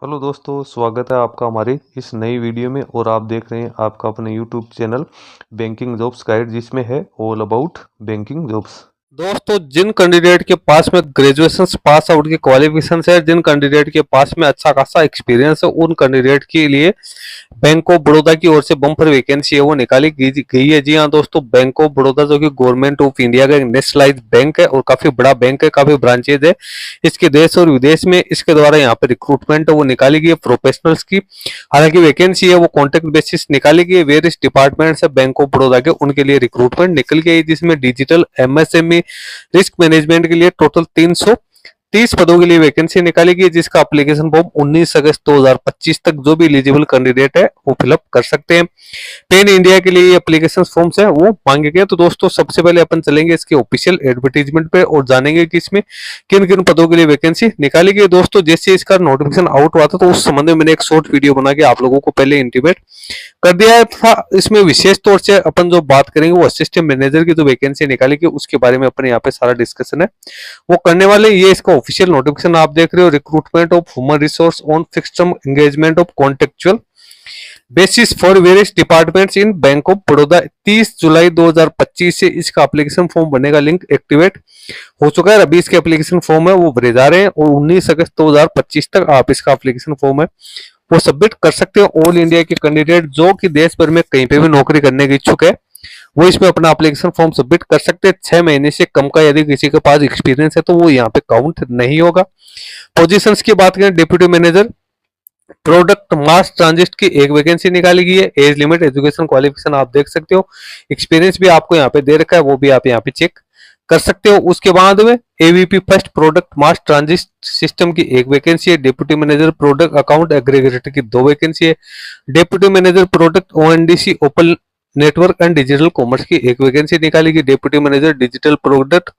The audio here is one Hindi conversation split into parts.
हेलो दोस्तों, स्वागत है आपका हमारे इस नई वीडियो में। और आप देख रहे हैं आपका अपने YouTube channel banking jobs guide, जिसमें है ऑल अबाउट बैंकिंग जॉब्स। दोस्तों, जिन कैंडिडेट के पास में ग्रेजुएशन पास आउट की क्वालिफिकेशन है, जिन कैंडिडेट के पास में अच्छा खासा एक्सपीरियंस है, उन कैंडिडेट के लिए बैंक ऑफ बड़ौदा की ओर से बम्पर वैकेंसी है वो निकाली गई है। जी हाँ दोस्तों, बैंक ऑफ बड़ौदा जो कि गवर्नमेंट ऑफ इंडिया का एक नेशनलाइज्ड बैंक है और काफी बड़ा बैंक है, काफी ब्रांचेज है इसके देश और विदेश में। इसके द्वारा यहाँ पे रिक्रूटमेंट है वो निकाली गई है प्रोफेशनल्स की। हालांकि वैकेंसी है वो कॉन्ट्रैक्ट बेसिस निकाली गई है। वेरियस डिपार्टमेंट्स है बैंक ऑफ बड़ौदा के, उनके लिए रिक्रूटमेंट निकल गई है, जिसमें डिजिटल एमएसएमई रिस्क मैनेजमेंट के लिए टोटल 330 पदों के लिए वैकेंसी निकाली गई, जिसका एप्लीकेशन फॉर्म 19 अगस्त 2025 तक जो भी एलिजिबल कैंडिडेट है वो फिलअप कर सकते हैं। पेन इंडिया के लिए एप्लीकेशन फॉर्म्स है वो मांगे गए। तो दोस्तों, सबसे पहले अपन चलेंगे इसके ऑफिशियल एडवर्टीजमेंट पे और जानेंगे कि इसमें किन किन पदों के लिए वैकेंसी निकाली गई। दोस्तों, जैसे इसका नोटिफिकेशन आउट हुआ था तो उस संबंध में मैंने एक शॉर्ट वीडियो बना के आप लोगों को पहले इंटीमेट कर दिया था। इसमें विशेष तौर से अपन जो बात करेंगे वो असिस्टेंट मैनेजर की जो वैकेंसी निकाली गई उसके बारे में अपन यहाँ पे सारा डिस्कशन है वो करने वाले। ये इसका ऑफिशियल नोटिफिकेशन आप देख रहे हो, recruitment of human resource on fixed term engagement of contractual basis for various departments in bank of Baroda. 30 जुलाई 2025 से इसका एप्लीकेशन फॉर्म भरने का लिंक एक्टिवेट हो चुका है। अभी इसके एप्लीकेशन फॉर्म है वो भरे जा रहे हैं और 19 अगस्त 2025 तक आप इसका एप्लीकेशन फॉर्म है वो सबमिट कर सकते हो। ऑल इंडिया के कैंडिडेट जो कि देश भर में कहीं पे भी नौकरी करने के इच्छुक है वो इसमें अपना एप्लीकेशन फॉर्म सबमिट कर सकते हैं। 6 महीने से कम का यदि किसी के पास एक्सपीरियंस है तो वो यहाँ पे काउंट नहीं होगा। पोजीशंस की बात करें, डिप्यूटी मैनेजर प्रोडक्ट मास ट्रांजिस्ट की एक वैकेंसी निकाली गई है। एज लिमिट, एजुकेशन, क्वालिफिकेशन आप देख सकते हो। एक्सपीरियंस भी आपको यहाँ पे दे रखा है, वो भी आप यहाँ पे चेक कर सकते हो। उसके बाद में AVP first product mass transit system की एक वैकेंसी है। Deputy manager product account aggregator की 2 वैकेंसी है। Deputy manager product ONDC open network and digital commerce की एक वैकेंसी निकाली गई। Deputy manager digital product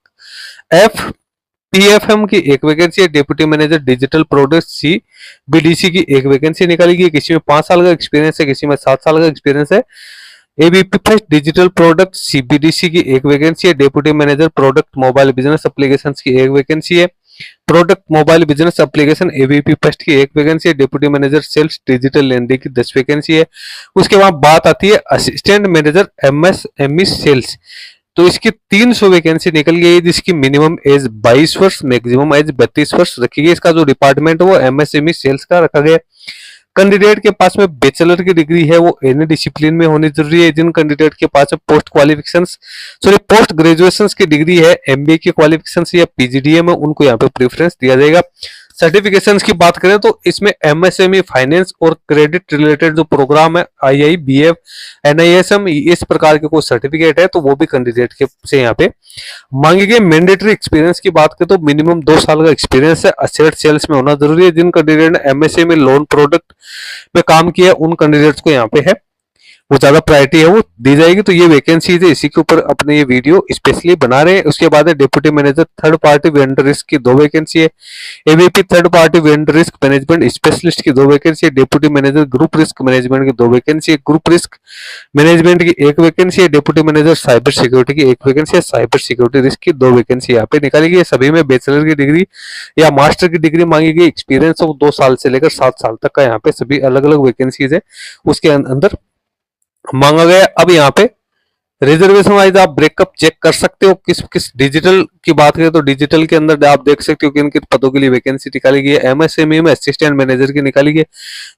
F PFM की एक वैकेंसी है। Deputy manager digital product C BDC की एक वैकेंसी निकाली गई। किसी में 5 साल का एक्सपीरियंस है, किसी में 7 साल का एक्सपीरियंस है। ABP first digital product CBDC की एक वैकेंसी है। Deputy manager product mobile business application की एक वैकेंसी है। Product mobile business application ABP first की एक वैकेंसी है। डिप्यूटी मैनेजर सेल्स डिजिटल लेनदेन की 10 वैकेंसी है। उसके बाद बात आती है असिस्टेंट मैनेजर एमएसएमई सेल्स, तो इसकी 300 वैकेंसी निकल गई है, जिसकी मिनिमम एज 22 वर्ष, मैक्सिमम एज 32 वर्ष रखी गई। इसका जो डिपार्टमेंट है वो एमएसएमई सेल्स का रखा गया। कैंडिडेट के पास में बैचलर की डिग्री है वो एनी डिसिप्लिन में होनी जरूरी है। जिन कैंडिडेट के पास पोस्ट क्वालिफिकेशन पोस्ट ग्रेजुएशन की डिग्री है, एमबीए की क्वालिफिकेशन या पीजीडीएम है, उनको यहाँ पे प्रेफरेंस दिया जाएगा। सर्टिफिकेशंस की बात करें तो इसमें एमएसएमई फाइनेंस और क्रेडिट रिलेटेड जो प्रोग्राम है आईआईबीएफ एनआईएसएम इस प्रकार के कोई सर्टिफिकेट है तो वो भी कैंडिडेट के से यहाँ पे मांगे गए। मैंडेटरी एक्सपीरियंस की बात करें तो मिनिमम 2 साल का एक्सपीरियंस है असेट सेल्स में होना जरूरी है। जिन कैंडिडेट ने एमएसएमई लोन प्रोडक्ट में काम किया उन कैंडिडेट्स को यहाँ पे है वो ज्यादा प्रायोरिटी है वो दी जाएगी। तो ये वैकेंसीज है, इसी के ऊपर अपने ये वीडियो स्पेशली बना रहे हैं। उसके बाद है deputy manager third party vendor risk की 2 वैकेंसी है। AVP third party vendor risk management specialist की 2 वैकेंसी है। Deputy manager group risk management की 2 वैकेंसी है। ग्रुप रिस्क मैनेजमेंट की 1 वैकेंसी है। डिप्यूटी मैनेजर साइबर सिक्योरिटी की 1 वैकेंसी है। साइबर सिक्योरिटी रिस्क की 2 वैकेंसी यहाँ पे निकाली गई है। सभी में बैचलर की डिग्री या मास्टर की डिग्री मांगी गई। एक्सपीरियंस 2 साल से लेकर 7 साल तक का यहाँ पे सभी अलग अलग वैकेंसीज है उसके अंदर मांगा गया। अब यहाँ पे रिजर्वेशन वाइज आप ब्रेकअप चेक कर सकते हो। किस किस डिजिटल की बात करें तो डिजिटल के अंदर आप देख सकते हो किन किन पदों के लिए वैकेंसी निकाली गई है। एमएसएमई में असिस्टेंट मैनेजर की निकाली गई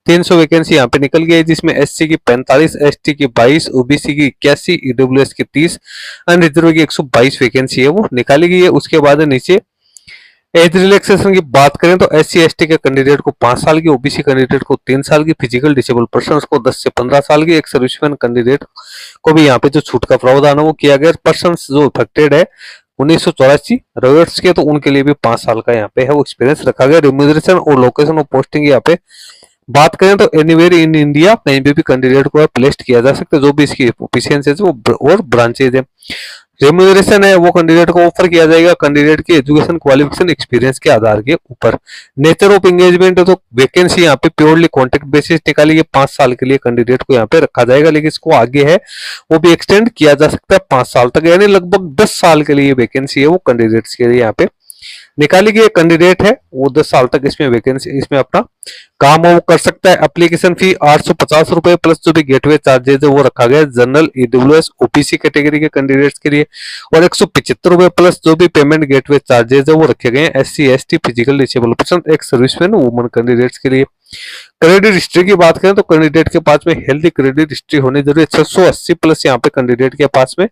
300 वैकेंसी यहाँ पे निकल गई है, जिसमें एससी की 45, एसटी की 22, ओबीसी की 81, ईडब्ल्यूएस की 30, अनरिजर्व की 122 वैकेंसी है वो निकाली गई है। उसके बाद नीचे एज रिलैक्सेशन की बात करें तो एससी एसटी के कैंडिडेट को 5 साल की, ओबीसी कैंडिडेट को 3 साल की, फिजिकल डिसेबल पर्सन को 10 से 15 साल की, एक सर्विसमैन कैंडिडेट को भी यहाँ पे जो छूट का प्रावधान है वो किया गया। पर्सन जो अफेक्टेड है 1984 रॉयट्स के, तो उनके लिए भी 5 साल का यहाँ पे है वो एक्सपीरियंस रखा गया। रिम्यूनरेशन और लोकेशन ऑफ पोस्टिंग यहाँ पे बात करें तो एनीवेयर इन इंडिया कहीं भी कैंडिडेट को प्लेस्ड किया जा सकता है जो भी इसकी एफिशिएंसी है वो और ब्रांचेज है। रेम्यूनरेशन है वो कैंडिडेट को ऑफर किया जाएगा कैंडिडेट की एजुकेशन क्वालिफिकेशन एक्सपीरियंस के आधार के ऊपर। नेचर ऑफ एंगेजमेंट है तो वैकेंसी यहाँ पे प्योरली कॉन्ट्रैक्ट बेसिस निकाली है। 5 साल के लिए कैंडिडेट को यहाँ पे रखा जाएगा, लेकिन इसको आगे है वो भी एक्सटेंड किया जा सकता है 5 साल तक, यानी लगभग 10 साल के लिए वैकेंसी है वो कैंडिडेट्स के लिए यहाँ पे निकाली गई कैंडिडेट है वो 10 साल तक इसमें वैकेंसी इसमें अपना काम वो कर सकता है। एप्लीकेशन फी 850 रुपए प्लस जो भी गेटवे चार्जेज है वो रखा गया है जनरल ईडब्ल्यूएस ओपीसी कैटेगरी के कैंडिडेट्स के लिए, और 175 रुपए प्लस जो भी पेमेंट गेटवे चार्जेज है वो रखे गए हैं SC ST physical disable person एक सर्विसमैन वुमन कैंडिडेट्स के लिए। क्रेडिट हिस्ट्री की बात करें तो कैंडिडेट के पास में हेल्थी क्रेडिट हिस्ट्री होनी जरूरी है। 680 प्लस यहाँ पे कैंडिडेट के पास में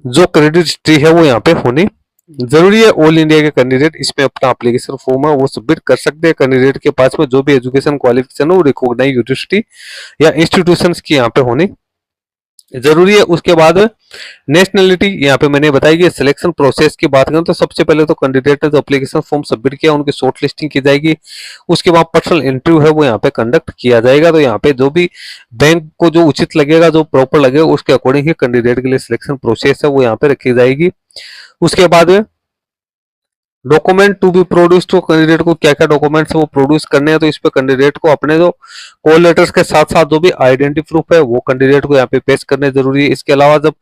जो क्रेडिट हिस्ट्री है वो यहाँ पे होनी जरूरी है। ऑल इंडिया के कैंडिडेट इसमें अपना एप्लीकेशन फॉर्म है वो सबमिट कर सकते हैं। कैंडिडेट के पास में जो भी एजुकेशन क्वालिफिकेशन है वो रिकॉग्नाइज यूनिवर्सिटी या इंस्टीट्यूशंस की यहाँ पे होनी जरूरी है। उसके बाद नेशनलिटी यहाँ पे मैंने बताई कि सिलेक्शन प्रोसेस की बात करें तो सबसे पहले तो कैंडिडेट ने जो एप्लीकेशन फॉर्म सबमिट किया उनकी शॉर्ट लिस्टिंग की जाएगी। उसके बाद पर्सनल इंटरव्यू है वो यहाँ पे कंडक्ट किया जाएगा। तो यहाँ पे जो भी बैंक को जो उचित लगेगा जो प्रॉपर लगेगा उसके अकॉर्डिंग ही कैंडिडेट के लिए सिलेक्शन प्रोसेस है वो यहाँ पे रखी जाएगी। उसके बाद डॉक्यूमेंट टू बी प्रोड्यूस, तो कैंडिडेट को क्या क्या डॉक्यूमेंट्स वो प्रोड्यूस करने हैं तो इस पे कैंडिडेट को अपने जो कॉल लेटर्स के साथ साथ जो भी आइडेंटिटी प्रूफ है वो कैंडिडेट को यहाँ पे पेश करने जरूरी है। इसके अलावा जब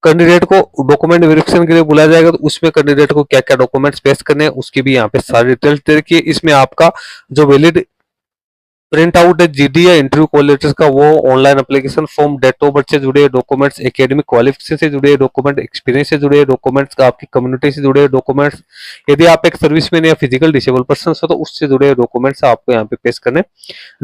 कैंडिडेट को डॉक्यूमेंट वेरिफिकेशन के लिए बुलाया जाएगा तो उसमें कैंडिडेट को क्या क्या डॉक्यूमेंट्स पेश करने हैं उसकी भी यहाँ पे सारी डिटेल्स दे रखी है। इसमें आपका जो वैलिड प्रिंट आउट है जीडी या इंटरव्यू कॉल लेटर्स का वो, online application form, date of birth से जुड़े डॉक्यूमेंट्स, एकेडमिक क्वालिफिकेशन से जुड़े डॉक्यूमेंट, एक्सपीरियंस से जुड़े डॉक्यूमेंट्स, आपकी कम्युनिटी से जुड़े डॉक्यूमेंट्स, यदि आप एक सर्विसमैन या फिजिकल डिसेबल पर्सन हो तो उससे जुड़े डॉक्यूमेंट्स आपको यहाँ पे पेश करने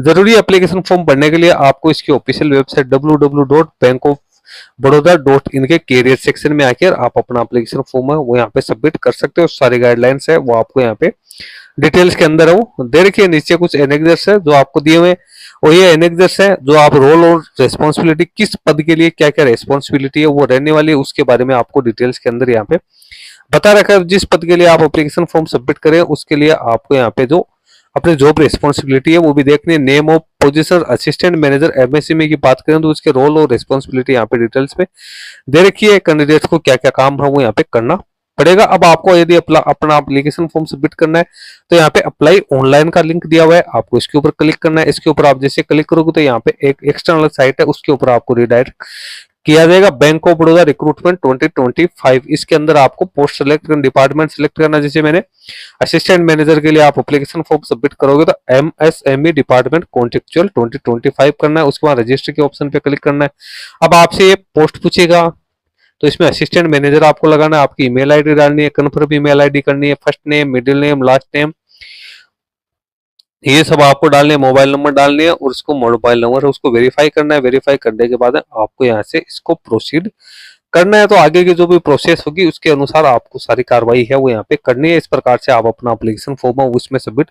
जरूरी है। एप्लीकेशन फॉर्म भरने के लिए आपको इसकी ऑफिशियल वेबसाइट www.bankofbaroda.in के कैरियर सेक्शन में आकर आप अपना एप्लीकेशन फॉर्म है वो यहाँ पे सबमिट कर सकते हो। सारी गाइडलाइंस है वो आपको यहाँ पे डिटेल्स के अंदर है वो दे रखिए। नीचे कुछ एनेक्सर्स है जो आपको दिए हुए और ये एनेक्सर्स है जो आप रोल और रेस्पॉन्सिबिलिटी किस पद के लिए क्या क्या रेस्पॉन्सिबिलिटी है वो रहने वाली है उसके बारे में आपको डिटेल्स के अंदर यहाँ पे बता रखा है। जिस पद के लिए आप एप्लीकेशन फॉर्म सबमिट करें उसके लिए आपको यहाँ पे जो अपने जॉब रेस्पॉन्सिबिलिटी है वो भी देखनी है। Name of position assistant manager MSME की बात करें तो उसके रोल और रेस्पॉन्सिबिलिटी यहाँ पे डिटेल्स में दे रखी है। कैंडिडेट्स को क्या क्या काम है वो यहाँ पे करना पड़ेगा। अब आपको यदि अपना एप्लीकेशन फॉर्म सबमिट करना है तो यहाँ पे अप्लाई ऑनलाइन का लिंक दिया हुआ है, आपको इसके ऊपर क्लिक करना है। इसके ऊपर आप जैसे क्लिक करोगे तो यहाँ पे एक एक्सटर्नल साइट है उसके ऊपर आपको रिडायरेक्ट किया जाएगा। बैंक ऑफ बड़ौदा रिक्रूटमेंट 2025 इसके अंदर आपको पोस्ट सेलेक्ट करना, डिपार्टमेंट सेलेक्ट करना। जैसे मैंने असिस्टेंट मैनेजर के लिए आप एप्लीकेशन फॉर्म सबमिट करोगे तो एमएसएमई डिपार्टमेंट कॉन्ट्रेक्चुअल 2025 करना है। उसके बाद रजिस्टर के ऑप्शन पे क्लिक करना है। अब आपसे ये पोस्ट पूछेगा तो इसमें असिस्टेंट मैनेजर आपको लगाना है, आपकी ईमेल आईडी डालनी है, कन्फर्म ईमेल आईडी करनी है, first name, middle name, last name, ये सब आपको डालने हैं, मोबाइल नंबर डालने हैं और उसको मोबाइल नंबर है उसको वेरीफाई करना है। वेरीफाई करने के बाद आपको यहाँ से इसको प्रोसीड करना है। तो आगे की जो भी प्रोसेस होगी उसके अनुसार आपको सारी कार्रवाई है वो यहाँ पे करनी है। इस प्रकार से आप अपना एप्लीकेशन फॉर्म है उसमें सबमिट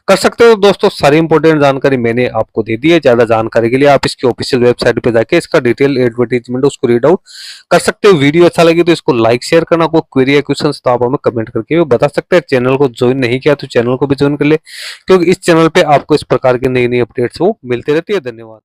कर सकते हो। दोस्तों सारी इंपॉर्टेंट जानकारी मैंने आपको दे दी है। ज्यादा जानकारी के लिए आप इसकी ऑफिशियल वेबसाइट पे जाके इसका डिटेल एडवर्टीजमेंट उसको रीड आउट कर सकते हो। वीडियो अच्छा लगे तो इसको लाइक शेयर करना। कोई क्वेरी या क्वेश्चन तो आप हमें कमेंट करके बता सकते हैं। चैनल को ज्वाइन नहीं किया तो चैनल को भी ज्वाइन कर ले क्योंकि इस चैनल पे आपको इस प्रकार की नई नई अपडेट्स वो मिलती रहती है। धन्यवाद।